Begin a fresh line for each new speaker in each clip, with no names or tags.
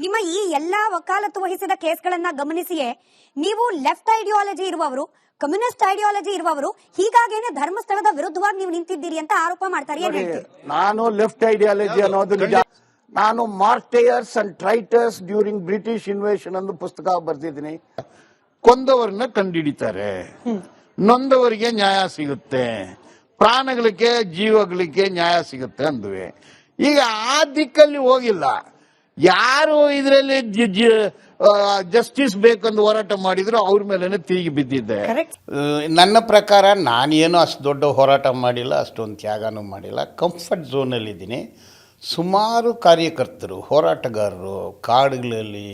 ನಿಮ್ಮ ಈ ಎಲ್ಲಾ ವಕಾಲತ್ತು ವಹಿಸಿದ ಕೇಸ್ಗಳನ್ನ ಗಮನಿಸಿಯೇ ನೀವು ಲೆಫ್ಟ್ ಐಡಿಯಾಲಜಿ ಇರುವವರು, ಕಮ್ಯುನಿಸ್ಟ್ ಐಡಿಯಾಲಜಿ ಇರುವವರು, ಹೀಗಾಗೇನೆ ಧರ್ಮಸ್ಥಳದ ವಿರುದ್ಧವಾಗಿ ನೀವು ನಿಂತಿದ್ದೀರಿ ಅಂತ ಆರೋಪ ಮಾಡ್ತಾರೆ.
ನಾನು ಲೆಫ್ಟ್ ಐಡಿಯಾಲಜಿ ಅನ್ನೋದು ನಿಜ. ನಾನು ಮಾರ್ಟೈಯರ್ಸ್ ಅಂಡ್ ಟ್ರೈಟರ್ಸ್ ಡ್ಯೂರಿಂಗ್ ಬ್ರಿಟಿಷ್ ಇನ್ವೇಷನ್ ಅಂತ ಪುಸ್ತಕ ಬರೆದಿದ್ದೀನಿ. ಕೊಂದವರನ್ನ ಕಂಡುಹಿಡಿತಾರೆ, ನೊಂದವರಿಗೆ ನ್ಯಾಯ ಸಿಗುತ್ತೆ, ಪ್ರಾಣಗಳಿಗೆ ಜೀವಗಳಿಗೆ ನ್ಯಾಯ ಸಿಗುತ್ತೆ ಅಂದ್ವಿ. ಈಗ ಆ ದಿಕ್ಕಲ್ಲಿ ಹೋಗಿಲ್ಲ. ಯಾರು ಇದರಲ್ಲಿ ಜಸ್ಟಿಸ್ ಬೇಕಂದು ಹೋರಾಟ ಮಾಡಿದ್ರು ಅವ್ರ ಮೇಲೆ ತಿರುಗಿ ಬಿದ್ದಿದ್ದೆ. ನನ್ನ ಪ್ರಕಾರ ನಾನೇನು ಅಷ್ಟು ದೊಡ್ಡ ಹೋರಾಟ ಮಾಡಿಲ್ಲ, ಅಷ್ಟೊಂದು ತ್ಯಾಗನೂ ಮಾಡಿಲ್ಲ. ಕಂಫರ್ಟ್ ಝೋನಲ್ಲಿದ್ದೀನಿ. ಸುಮಾರು ಕಾರ್ಯಕರ್ತರು, ಹೋರಾಟಗಾರರು ಕಾಡುಗಳಲ್ಲಿ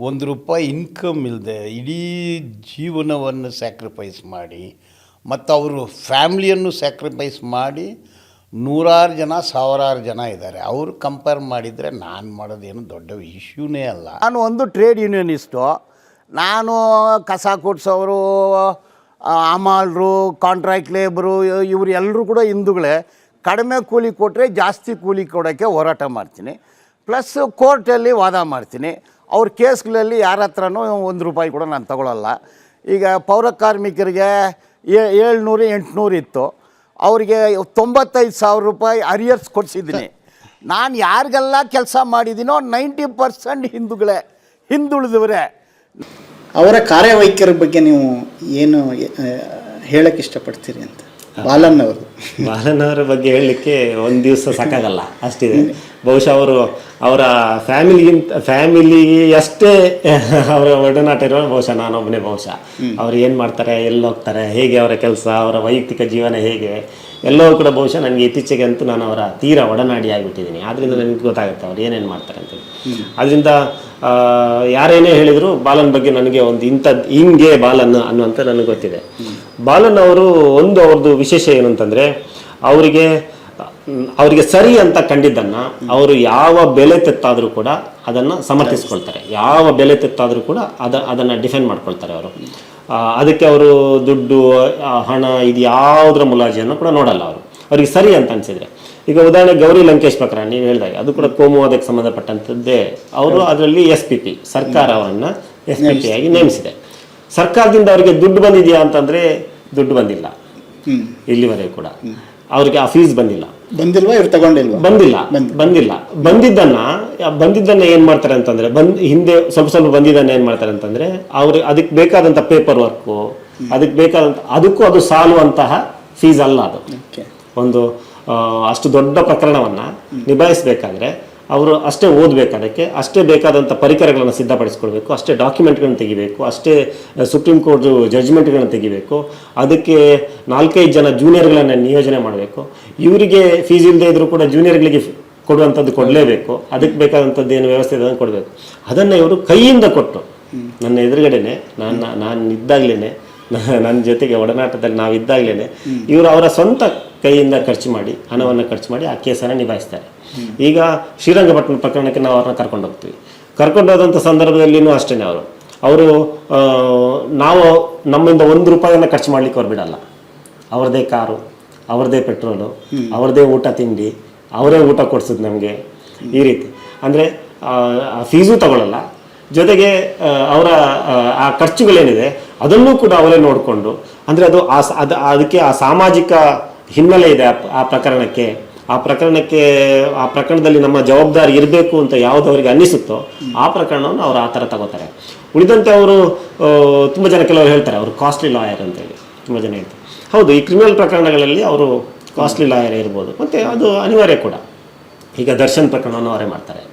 ₹1 ಇನ್ಕಮ್ ಇಲ್ಲದೆ ಇಡೀ ಜೀವನವನ್ನು ಸ್ಯಾಕ್ರಿಫೈಸ್ ಮಾಡಿ ಮತ್ತು ಅವರು ಫ್ಯಾಮ್ಲಿಯನ್ನು ಸ್ಯಾಕ್ರಿಫೈಸ್ ಮಾಡಿ ನೂರಾರು ಜನ, ಸಾವಿರಾರು ಜನ ಇದ್ದಾರೆ. ಅವರು ಕಂಪೇರ್ ಮಾಡಿದರೆ ನಾನು ಮಾಡೋದೇನು ದೊಡ್ಡ ಇಶ್ಯೂನೇ ಅಲ್ಲ. ನಾನು ಒಂದು ಟ್ರೇಡ್ ಯೂನಿಯನಿಸ್ಟು. ನಾನು ಕಸ ಕೊಡ್ಸೋರು, ಹಮಾಲರು, ಕಾಂಟ್ರಾಕ್ಟ್ ಲೇಬರು, ಇವರು ಎಲ್ಲರೂ ಕೂಡ ಹಿಂದೂಗಳೇ. ಕಡಿಮೆ ಕೂಲಿ ಕೊಟ್ಟರೆ ಜಾಸ್ತಿ ಕೂಲಿ ಕೊಡೋಕ್ಕೆ ಹೋರಾಟ ಮಾಡ್ತೀನಿ. ಪ್ಲಸ್ ಕೋರ್ಟಲ್ಲಿ ವಾದ ಮಾಡ್ತೀನಿ. ಅವ್ರ ಕೇಸ್ಗಳಲ್ಲಿ ಯಾರ ಹತ್ರನೂ ₹1 ಕೂಡ ನಾನು ತಗೊಳ್ಳಲ್ಲ. ಈಗ ಪೌರ ಕಾರ್ಮಿಕರಿಗೆ 700, 800 ಇತ್ತು. ಅವರಿಗೆ ₹95,000 ಅರಿಯರ್ಸ್ ಕೊಡಿಸಿದ್ದೀನಿ. ನಾನು ಯಾರಿಗೆಲ್ಲ ಕೆಲಸ ಮಾಡಿದ್ದೀನೋ 90% ಹಿಂದೂಗಳೇ, ಹಿಂದುಳಿದವರೇ.
ಅವರ ಕಾರ್ಯವೈಖರಿ ಬಗ್ಗೆ ನೀವು ಏನು ಹೇಳಕ್ಕೆ ಇಷ್ಟಪಡ್ತೀರಿ ಅಂತ? ಬಾಲನ್ ಅವರ ಬಗ್ಗೆ ಹೇಳಲಿಕ್ಕೆ ಒಂದು ದಿವಸ ಸಾಕಾಗಲ್ಲ, ಅಷ್ಟಿದೆ. ಬಹುಶಃ ಅವರ ಫ್ಯಾಮಿಲಿ ಅಷ್ಟೇ ಅವರ ಒಡನಾಟ ಇರೋ ಬಹುಶಃ ನಾನೊಬ್ಬನೇ. ಬಹುಶಃ ಅವ್ರು ಏನು ಮಾಡ್ತಾರೆ, ಎಲ್ಲಿ ಹೋಗ್ತಾರೆ, ಹೇಗೆ ಅವರ ಕೆಲಸ, ಅವರ ವೈಯಕ್ತಿಕ ಜೀವನ ಹೇಗೆ, ಎಲ್ಲವೂ ಕೂಡ ಬಹುಶಃ ನನಗೆ ಇತ್ತೀಚೆಗೆ ಅಂತೂ ನಾನು ಅವರ ತೀರಾ ಒಡನಾಡಿ ಆಗಿಬಿಟ್ಟಿದ್ದೀನಿ. ಆದ್ದರಿಂದ ನನಗೆ ಗೊತ್ತಾಗುತ್ತೆ ಅವ್ರು ಏನೇನು ಮಾಡ್ತಾರೆ ಅಂತೇಳಿ. ಅದರಿಂದ ಯಾರೇನೇ ಹೇಳಿದ್ರು ಬಾಲನ್ ಬಗ್ಗೆ ನನಗೆ ಒಂದು ಇಂಥದ್ದು ಹಿಂಗೆ ಬಾಲನ್ ಅನ್ನುವಂಥ ನನಗೆ ಗೊತ್ತಿದೆ. ಬಾಲನ್ ಅವರು ಅವ್ರದ್ದು ವಿಶೇಷ ಏನಂತಂದರೆ ಅವರಿಗೆ ಸರಿ ಅಂತ ಕಂಡಿದ್ದನ್ನು ಅವರು ಯಾವ ಬೆಲೆ ತೆತ್ತಾದರೂ ಕೂಡ ಅದನ್ನು ಸಮರ್ಥಿಸ್ಕೊಳ್ತಾರೆ. ಯಾವ ಬೆಲೆ ತೆತ್ತಾದರೂ ಕೂಡ ಅದನ್ನು ಡಿಫೆಂಡ್ ಮಾಡ್ಕೊಳ್ತಾರೆ ಅವರು. ಅದಕ್ಕೆ ಅವರು ದುಡ್ಡು, ಹಣ, ಇದು ಯಾವುದರ ಮುಲಾಜಿಯನ್ನು ಕೂಡ ನೋಡಲ್ಲ ಅವರು. ಅವ್ರಿಗೆ ಸರಿ ಅಂತ ಅನಿಸಿದರೆ, ಈಗ ಉದಾಹರಣೆ ಗೌರಿ ಲಂಕೇಶ್ ಪ್ರಕರಣ ನೀವು ಹೇಳಿದಾಗ, ಅದು ಕೂಡ ಕೋಮುವಾದಕ್ಕೆ ಸಂಬಂಧಪಟ್ಟಂಥದ್ದೇ. ಅವರು ಅದರಲ್ಲಿ SPP ಸರ್ಕಾರ ಅವರನ್ನು SPP ಆಗಿ ನೇಮಿಸಿದೆ. ಸರ್ಕಾರದಿಂದ ಅವರಿಗೆ ದುಡ್ಡು ಬಂದಿದೆಯಾ ಅಂತಂದರೆ ದುಡ್ಡು ಬಂದಿಲ್ಲ ಇಲ್ಲಿವರೆಗೂ ಕೂಡ. ಅವ್ರಿಗೆ ಆ ಫೀಸ್ ಬಂದಿಲ್ಲ. ಬಂದಿದ್ದನ್ನ ಏನ್ ಮಾಡ್ತಾರೆ ಅಂತಂದ್ರೆ, ಹಿಂದೆ ಸ್ವಲ್ಪ ಬಂದಿದ್ದನ್ನ ಏನ್ ಮಾಡ್ತಾರೆ ಅಂತಂದ್ರೆ, ಅವ್ರಿಗೆ ಅದಕ್ಕೆ ಬೇಕಾದಂತ ಪೇಪರ್ ವರ್ಕು, ಅದಕ್ಕೆ ಬೇಕಾದಂತ ಅದಕ್ಕೂ ಅದು ಸಾಲುವಂತಹ ಫೀಸ್ ಅಲ್ಲ. ಅದು ಒಂದು ಅಷ್ಟು ದೊಡ್ಡ ಪ್ರಕರಣವನ್ನ ನಿಭಾಯಿಸಬೇಕಾದ್ರೆ ಅವರು ಅಷ್ಟೇ ಓದಬೇಕು, ಅದಕ್ಕೆ ಅಷ್ಟೇ ಬೇಕಾದಂಥ ಪರಿಕರಗಳನ್ನು ಸಿದ್ಧಪಡಿಸ್ಕೊಳ್ಬೇಕು, ಅಷ್ಟೇ ಡಾಕ್ಯುಮೆಂಟ್ಗಳನ್ನು ತೆಗಿಬೇಕು, ಅಷ್ಟೇ ಸುಪ್ರೀಂ ಕೋರ್ಟ್ ಜಡ್ಜ್ಮೆಂಟ್ಗಳನ್ನು ತೆಗಿಬೇಕು, ಅದಕ್ಕೆ 4-5 ಜನ ಜೂನಿಯರ್ಗಳನ್ನು ನಿಯೋಜನೆ ಮಾಡಬೇಕು. ಇವರಿಗೆ ಫೀಸ್ ಇಲ್ಲದೆ ಇದ್ರೂ ಕೂಡ ಜೂನಿಯರ್ಗಳಿಗೆ ಕೊಡುವಂಥದ್ದು ಕೊಡಲೇಬೇಕು. ಅದಕ್ಕೆ ಬೇಕಾದಂಥದ್ದು ಏನು ವ್ಯವಸ್ಥೆ ಅದನ್ನು ಕೊಡಬೇಕು. ಅದನ್ನು ಇವರು ಕೈಯಿಂದ ಕೊಟ್ಟು, ನನ್ನ ಎದುರುಗಡೆನೆ ನಾನು ಇದ್ದಾಗಲೇ, ನನ್ನ ಜೊತೆಗೆ ಒಡನಾಟದಲ್ಲಿ ನಾವಿದ್ದಾಗಲೇ ಇವರು ಅವರ ಸ್ವಂತ ಕೈಯಿಂದ ಖರ್ಚು ಮಾಡಿ, ಹಣವನ್ನು ಖರ್ಚು ಮಾಡಿ ಆ ಕೇಸನ್ನು ನಿಭಾಯಿಸ್ತಾರೆ. ಈಗ ಶ್ರೀರಂಗಪಟ್ಟಣ ಪ್ರಕರಣಕ್ಕೆ ನಾವು ಅವ್ರನ್ನ ಕರ್ಕೊಂಡು ಹೋಗ್ತೀವಿ. ಕರ್ಕೊಂಡು ಹೋದಂಥ ಸಂದರ್ಭದಲ್ಲಿನೂ ಅಷ್ಟೇ ಅವರು ನಾವು ನಮ್ಮಿಂದ ₹1 ಖರ್ಚು ಮಾಡ್ಲಿಕ್ಕೆ ಅವ್ರು ಬಿಡಲ್ಲ. ಅವ್ರದ್ದೇ ಕಾರು, ಅವ್ರದ್ದೇ ಪೆಟ್ರೋಲು, ಅವ್ರದ್ದೇ ಊಟ ತಿಂಡಿ, ಅವರೇ ಊಟ ಕೊಡ್ಸೋದು ನಮಗೆ. ಈ ರೀತಿ ಅಂದರೆ ಫೀಸು ತಗೊಳ್ಳಲ್ಲ, ಜೊತೆಗೆ ಅವರ ಆ ಖರ್ಚುಗಳೇನಿದೆ ಅದನ್ನೂ ಕೂಡ ಅವರೇ ನೋಡಿಕೊಂಡು, ಅಂದರೆ ಅದಕ್ಕೆ ಆ ಸಾಮಾಜಿಕ ಹಿನ್ನೆಲೆ ಇದೆ ಆ ಪ್ರಕರಣಕ್ಕೆ. ಆ ಪ್ರಕರಣದಲ್ಲಿ ನಮ್ಮ ಜವಾಬ್ದಾರಿ ಇರಬೇಕು ಅಂತ ಯಾವುದು ಅವರಿಗೆ ಅನ್ನಿಸುತ್ತೋ ಆ ಪ್ರಕರಣವನ್ನು ಅವರು ಆ ಥರ ತಗೋತಾರೆ. ಉಳಿದಂತೆ ಅವರು ತುಂಬ ಜನ ಕೆಲವರು ಹೇಳ್ತಾರೆ ಅವರು ಕಾಸ್ಟ್ಲಿ ಲಾಯರ್ ಅಂತೇಳಿ. ತುಂಬ ಜನ ಹೇಳ್ತಾರೆ, ಹೌದು, ಈ ಕ್ರಿಮಿನಲ್ ಪ್ರಕರಣಗಳಲ್ಲಿ ಅವರು ಕಾಸ್ಟ್ಲಿ ಲಾಯರ್ ಇರ್ಬೋದು, ಮತ್ತು ಅದು ಅನಿವಾರ್ಯ ಕೂಡ. ಈಗ ದರ್ಶನ್ ಪ್ರಕರಣವನ್ನು ಅವರೇ ಮಾಡ್ತಾರೆ.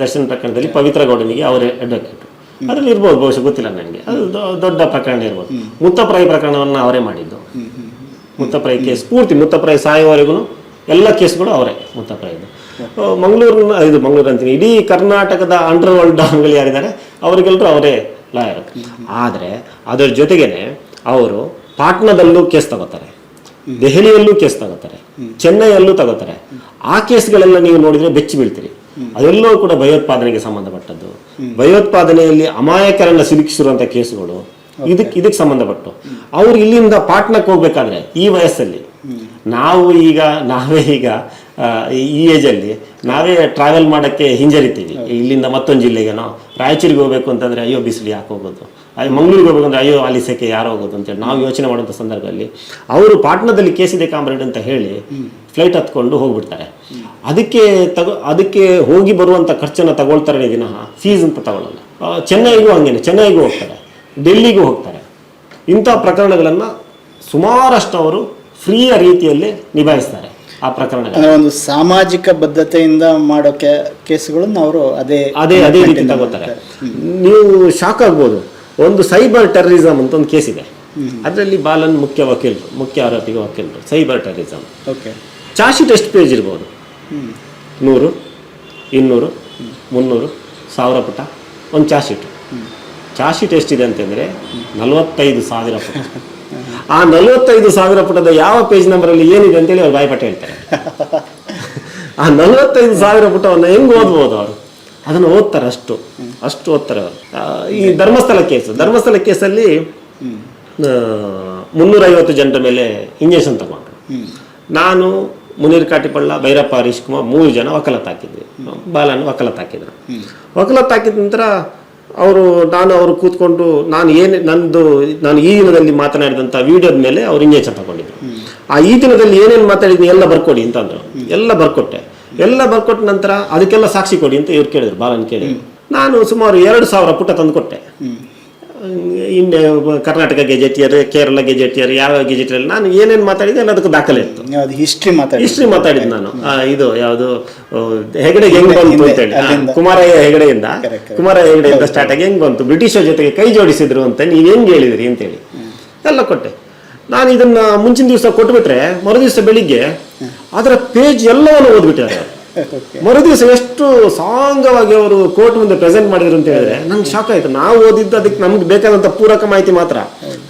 ದರ್ಶನ್ ಪ್ರಕರಣದಲ್ಲಿ ಪವಿತ್ರ ಗೌಡನಿಗೆ ಅವರೇ ಅಡ್ವೊಕೇಟು. ಅದರಲ್ಲಿ ಇರ್ಬೋದು, ಬಹುಶಃ ಗೊತ್ತಿಲ್ಲ ನನಗೆ, ಅದು ದೊಡ್ಡ ಪ್ರಕರಣ ಇರ್ಬೋದು. ಮುತ್ತಪ್ರಾಯಿ ಪ್ರಕರಣವನ್ನು ಅವರೇ ಮಾಡಿದ್ದು. ಮುತ್ತಪ್ರಾಯಿ ಕೇಸ್ ಪೂರ್ತಿ, ಮುತ್ತಪ್ರಾಯಿ ಸಾಯುವವರೆಗೂ ಎಲ್ಲ ಕೇಸ್ಗಳು ಅವರೇ. ಮುತ್ತಪ್ರಾಯಿದು ಮಂಗಳೂರು ಅಂತೀನಿ, ಇಡೀ ಕರ್ನಾಟಕದ ಅಂಡರ್ ವರ್ಲ್ಡ್ ಡಾನ್ಗಳು ಯಾರಿದ್ದಾರೆ ಅವರಿಗೆಲ್ಲರೂ ಅವರೇ ಲಾಯರ್. ಆದರೆ ಅದರ ಜೊತೆಗೇನೆ ಅವರು ಪಾಟ್ನಾದಲ್ಲೂ ಕೇಸ್ ತಗೋತಾರೆ, ದೆಹಲಿಯಲ್ಲೂ ಕೇಸ್ ತಗೋತಾರೆ, ಚೆನ್ನೈಯಲ್ಲೂ ತಗೋತಾರೆ. ಆ ಕೇಸ್ಗಳೆಲ್ಲ ನೀವು ನೋಡಿದರೆ ಬೆಚ್ಚಿ ಬೀಳ್ತೀರಿ. ಅದೆಲ್ಲವೂ ಕೂಡ ಭಯೋತ್ಪಾದನೆಗೆ ಸಂಬಂಧಪಟ್ಟದ್ದು. ಭಯೋತ್ಪಾದನೆಯಲ್ಲಿ ಅಮಾಯಕರನ್ನ ಸಿಲುಕಿಸಿರುವಂಥ ಕೇಸುಗಳು ಇದಕ್ಕೆ ಸಂಬಂಧಪಟ್ಟು. ಅವ್ರು ಇಲ್ಲಿಂದ ಪಾಟ್ನಾಕ್ಕೆ ಹೋಗ್ಬೇಕಾದ್ರೆ ಈ ವಯಸ್ಸಲ್ಲಿ ನಾವೇ ಈಗ ಈ ಏಜಲ್ಲಿ ನಾವೇ ಟ್ರಾವೆಲ್ ಮಾಡೋಕ್ಕೆ ಹಿಂಜರಿತೀವಿ. ಇಲ್ಲಿಂದ ಮತ್ತೊಂದು ಜಿಲ್ಲೆಗೇನೋ ರಾಯಚೂರಿಗೆ ಹೋಗ್ಬೇಕು ಅಂತಂದ್ರೆ ಅಯ್ಯೋ ಬಿಸಿಲು ಯಾಕೆ ಹೋಗೋದು, ಮಂಗಳೂರಿಗೆ ಹೋಗ್ಬೇಕಂದ್ರೆ ಅಯ್ಯೋ ಅಲ್ಲಿ ಸೆಕೆ ಯಾರು ಹೋಗೋದು ಅಂತೇಳಿ ನಾವು ಯೋಚನೆ ಮಾಡುವಂಥ ಸಂದರ್ಭದಲ್ಲಿ ಅವರು ಪಾಟ್ನಾದಲ್ಲಿ ಕೇಸಿದೆ ಕಾಮ್ರೇಡ್ ಅಂತ ಹೇಳಿ ಫ್ಲೈಟ್ ಹತ್ಕೊಂಡು ಹೋಗ್ಬಿಡ್ತಾರೆ. ಅದಕ್ಕೆ ಹೋಗಿ ಬರುವಂಥ ಖರ್ಚನ್ನು ತಗೊಳ್ತಾರೆ ವಿನಃ ಫೀಸ್ ಅಂತ ತಗೊಳ್ಳಲ್ಲ. ಚೆನ್ನೈಗೂ ಹಂಗೇನೆ, ಚೆನ್ನೈಗೂ ಹೋಗ್ತಾರೆ, ಡೆಲ್ಲಿಗೂ ಹೋಗ್ತಾರೆ. ಇಂಥ ಪ್ರಕರಣಗಳನ್ನು ಸುಮಾರಷ್ಟು ಅವರು ಫ್ರೀಯ ರೀತಿಯಲ್ಲಿ ನಿಭಾಯಿಸ್ತಾರೆ. ಆ ಪ್ರಕರಣಗಳು
ಒಂದು ಸಾಮಾಜಿಕ ಬದ್ಧತೆಯಿಂದ ಮಾಡೋ ಕೇಸುಗಳನ್ನು ಅವರು ಅದೇ
ರೀತಿ ತಗೋತಾರೆ. ನೀವು ಶಾಕ್ ಆಗ್ಬೋದು. ಒಂದು ಸೈಬರ್ ಟೆರರಿಸಮ್ ಅಂತ ಒಂದು ಕೇಸ್ ಇದೆ. ಅದರಲ್ಲಿ ಬಾಲನ್ ಮುಖ್ಯ ಆರೋಪಿಗೆ ವಕೀಲರು. ಸೈಬರ್ ಟೆರರಿಸಮ್ ಚಾರ್ಜ್ ಶೀಟ್ ಎಷ್ಟು ಪೇಜ್ ಇರ್ಬೋದು? 100, 200, 300, 1000 ಪುಟ ಒಂದು ಚಾರ್ಜ್ ಶೀಟ್ ಎಷ್ಟಿದೆ ಅಂತಂದರೆ 45,000 ಪುಟ. ಆ 45,000 ಪುಟದ ಯಾವ ಪೇಜ್ ನಂಬರಲ್ಲಿ ಏನಿದೆ ಅಂತೇಳಿ ಅವ್ರು ಬಾಯ್ಪಾಠ ಹೇಳ್ತಾರೆ. ಆ 45,000 ಪುಟವನ್ನು ಹೆಂಗೆ ಓದ್ಬೋದು ಅವರು? ಅದನ್ನು ಓದ್ತಾರೆ, ಅಷ್ಟು ಓದ್ತಾರೆ ಅವರು. ಈ ಧರ್ಮಸ್ಥಳ ಕೇಸಲ್ಲಿ 350 ಜನರ ಮೇಲೆ ಇಂಜೆಕ್ಷನ್ ತಗೊಂಡ್ರು. ನಾನು, ಮುನೀರ್ ಕಾಟಿಪಳ್ಳ, ಭೈರಪ್ಪ, ಹರೀಶ್ ಕುಮಾರ್ 3 ಜನ ವಕಾಲತ್ ಹಾಕಿದ್ವಿ. ಬಾಲನ್ ವಕಾಲತ್ ಹಾಕಿದ್ರು. ವಕಾಲತ್ ಹಾಕಿದ ನಂತರ ಅವರು ಕೂತ್ಕೊಂಡು ನಾನು ಈ ದಿನದಲ್ಲಿ ಮಾತನಾಡಿದಂಥ ವಿಡಿಯೋದ ಮೇಲೆ ಅವ್ರು ಇಂಜೆಕ್ಷನ್ ತಗೊಂಡಿದ್ರು. ಆ ಈ ದಿನದಲ್ಲಿ ಏನೇನು ಮಾತಾಡಿದ್ವಿ ಎಲ್ಲ ಬರ್ಕೊಡಿ ಅಂತ ಅಂದ್ರು. ಎಲ್ಲ ಬರ್ಕೊಟ್ಟ ನಂತರ ಅದಕ್ಕೆಲ್ಲ ಸಾಕ್ಷಿ ಕೊಡಿ ಅಂತ ಇವ್ರು ಕೇಳಿದ್ರು, ಬಾಲನ್ ಕೇಳಿದ್ರು. ನಾನು ಸುಮಾರು 2,000 ಪುಟ ತಂದು ಕೊಟ್ಟೆ. ಇನ್ನೆ ಕರ್ನಾಟಕ ಗೆಜೆಟಿಯರ್, ಕೇರಳ ಗೆಜೆಟಿಯರ್, ಯಾವ ಗೆಜೆಟಿಯರ್ ನಾನು ಏನೇನು ಮಾತಾಡಿದೆ ಎಲ್ಲದಕ್ಕೂ ದಾಖಲೆ ಇತ್ತು. ಹಿಸ್ಟ್ರಿ ಮಾತಾಡಿದ್ದು ನಾನು. ಇದು ಯಾವುದು ಹೆಗಡೆಗೆ ಹೆಂಗ್ ಬಂತು ಅಂತೇಳಿ, ಕುಮಾರಯ್ಯ ಹೆಗಡೆಯಿಂದ ಸ್ಟಾರ್ಟ್ ಆಗಿ ಹೆಂಗ್ ಬಂತು, ಬ್ರಿಟಿಷರ ಜೊತೆಗೆ ಕೈ ಜೋಡಿಸಿದ್ರು ಅಂತ ನೀವ್ ಹೆಂಗ್ ಹೇಳಿದ್ರಿ ಅಂತೇಳಿ ಎಲ್ಲ ಕೊಟ್ಟೆ. ನಾನು ಇದನ್ನ ಮುಂಚಿನ ದಿವಸ ಕೊಟ್ಬಿಟ್ರೆ ಮರುದಿವಸ ಬೆಳಿಗ್ಗೆ ಅದರ ಪೇಜ್ ಎಲ್ಲವನ್ನು ಓದ್ಬಿಟ್ಟಾರೆ. ಮರುದಿವಸ ಎಷ್ಟು ಸಾಂಗವಾಗಿ ಅವರು ಕೋರ್ಟ್ ಮುಂದೆ ಪ್ರೆಸೆಂಟ್ ಮಾಡಿದ್ರು ಅಂತ ಹೇಳಿದ್ರೆ ನಂಗೆ ಶಾಕ್ ಆಯ್ತು. ನಾವು ಓದಿದ್ದು ಅದಕ್ಕೆ ನಮ್ಗೆ ಬೇಕಾದಂತ ಪೂರಕ ಮಾಹಿತಿ ಮಾತ್ರ.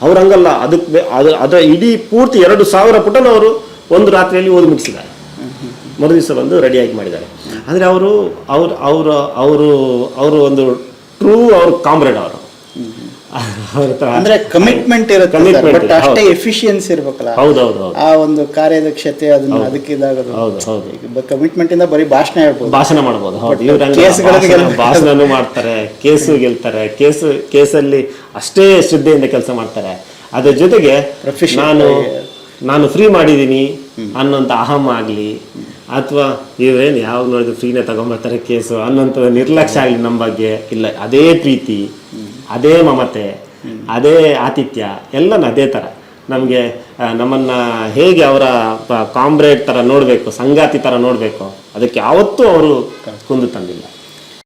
ಅವ್ರು ಹಂಗಲ್ಲ, ಅದರ ಇಡೀ ಪೂರ್ತಿ 2,000 ಪುಟನ ಅವರು ಒಂದು ರಾತ್ರಿಯಲ್ಲಿ ಓದಿ ಮುಗಿಸಿದ್ದಾರೆ. ಮರುದಿವಸ ಬಂದು ರೆಡಿಯಾಗಿ ಮಾಡಿದ್ದಾರೆ. ಅಂದ್ರೆ ಅವರು ಒಂದು ಟ್ರೂ ಕಾಮ್ರೇಡ್ ಅವರು.
ಅಂದ್ರೆ ಕಮಿಟ್ಮೆಂಟ್ ಇರುತ್ತೆ, ಬಟ್ ಅಷ್ಟೇ ಎಫಿಷಿಯನ್ಸಿ ಇರ್ಬೇಕಲ್ಲ.
ಹೌದೌದು.
ಆ ಒಂದು ಕಾರ್ಯದಕ್ಷತೆ ಅದಕ್ಕೆ ಇದಾಗೋದು. ಕಮಿಟ್ಮೆಂಟ್ ಇಂದ ಬರೀ ಭಾಷಣ ಮಾಡ್ಬೋದು.
ಭಾಷಣನೂ ಮಾಡ್ತಾರೆ, ಕೇಸು ಗೆಲ್ತಾರೆ. ಕೇಸಲ್ಲಿ ಅಷ್ಟೇ ಶ್ರದ್ಧೆಯಿಂದ ಕೆಲಸ ಮಾಡ್ತಾರೆ. ಅದ್ರ ಜೊತೆಗೆ ನಾನು ಫ್ರೀ ಮಾಡಿದ್ದೀನಿ ಅನ್ನೋಂಥ ಅಹಂ ಆಗಲಿ, ಅಥವಾ ಇವ್ರೇನು ಯಾವಾಗ ನೋಡಿದ್ರು ಫ್ರೀನೇ ತಗೊಂಡ್ಬರ್ತಾರೆ ಕೇಸು ಅನ್ನೋಂಥ ನಿರ್ಲಕ್ಷ್ಯ ಆಗಲಿ ನಮ್ಮ ಬಗ್ಗೆ ಇಲ್ಲ. ಅದೇ ಪ್ರೀತಿ, ಅದೇ ಮಮತೆ, ಅದೇ ಆತಿಥ್ಯ ಎಲ್ಲನೂ ಅದೇ ಥರ. ನಮಗೆ ನಮ್ಮನ್ನು ಹೇಗೆ ಅವರ ಕಾಮ್ರೇಡ್ ಥರ ನೋಡಬೇಕು, ಸಂಗಾತಿ ಥರ ನೋಡಬೇಕು, ಅದಕ್ಕೆ ಯಾವತ್ತೂ ಅವರು ಕುಂದು ತಂದಿಲ್ಲ.